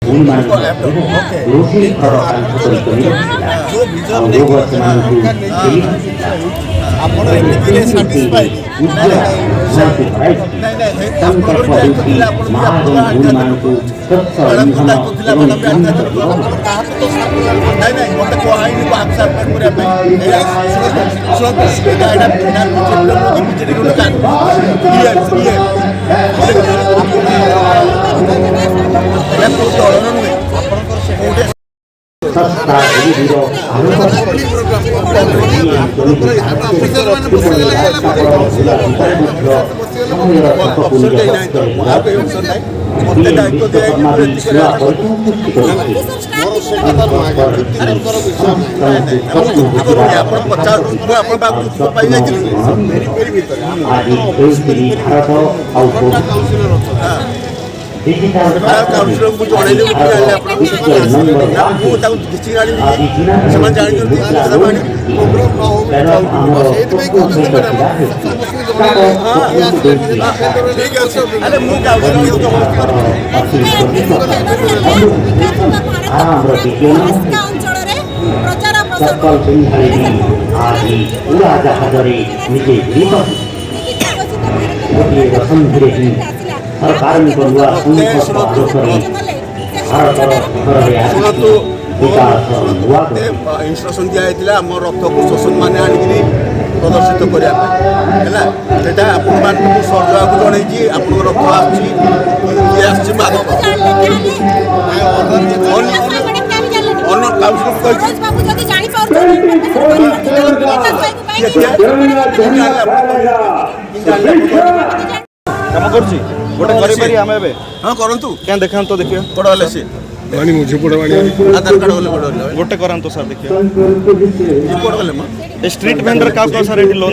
ରୋଷେଇ ଘର କାନ୍ଥ କରି ରୋଗ ସେମାନଙ୍କୁ ଆପଣ ଏମିତିରେ ସାଟିସ୍ଫାଇଡ୍ ସଂକଳ୍ପ ହେଉଛି ମହାମାନଙ୍କୁ ସ୍ୱଚ୍ଛ ଇନ୍ଧନ ଏବଂ ଉନ୍ନତ ଜୀବନ ମତେ କୁହାହେଇନି ବାହାକୁ ସାର୍ଟିଫାଇଡ୍ କରିବା ପାଇଁ ଦଳର ନୁହେଁ ଶସ୍ତା ଏଲିର ଆଲୋକ ମତେ ଦାୟିତ୍ୱ ଦିଆଯାଇଛି ଆପଣ ପଚାରୁ ମୁଁ ଆପଣ ପାଖକୁ ପାଇଯାଇଥିଲି ଆଜି ହେଉଛି ଭାରତ ଆଉ କାଉନ୍ସିଲରଙ୍କୁ ଜଣେଇଲି ମୁଁ ଜାଣିଲି ଆପଣ ମୁଁ ତାକୁ କିଛି ଜାଣିନି ସେମାନେ ଜାଣିଛନ୍ତି ଠିକ ଅଛି ଆରେ ମୁଁ ଚପଲ ପିନ୍ଧାଇବି ଆଜି ଉଡ଼ାଜାହାଜରେ ନିଜେ ଗୋଟିଏ ଦଶନ୍ଧିରେ ହିଁ ସରକାରଙ୍କ ନୂଆ ସଂକଳ୍ପ ଆଲୋଚନା ଭାରତର ଘରରେ ଶୁଣନ୍ତୁ ବିକାଶ ନୂଆ ଇନଷ୍ଟ୍ରକ୍ସନ୍ ଦିଆଯାଇଥିଲା ଆମ ରଥକୁ ଶ୍ୱଶନମାନେ ଆଣିକିରି ପ୍ରଦର୍ଶିତ କରିବା ପାଇଁ ହେଲା ସେଇଟା ଆପଣମାନଙ୍କୁ ସରକାରକୁ ଜଣେଇଛି ଆପଣଙ୍କ ରଥ ଆସୁଛି ଇଏ ଆସିଛି ମାଦକ ଅନ୍ୟ କାଉନ୍ସିଲରକୁ କହିଛି কাম করছি গোটে করিপারি আমি এবে ହଁ କରନ୍ତୁ কেন দেখান তো দেখিও ବଡ଼ ହେଲେ ସେ ଆଧାର କାର୍ଡ଼ ଗଲେ ବଡ଼ ହେଲେ গোটে করান তো স্যার দেখিও রিপোর্ট গলে মা street vendor cow cow sir এটি লোন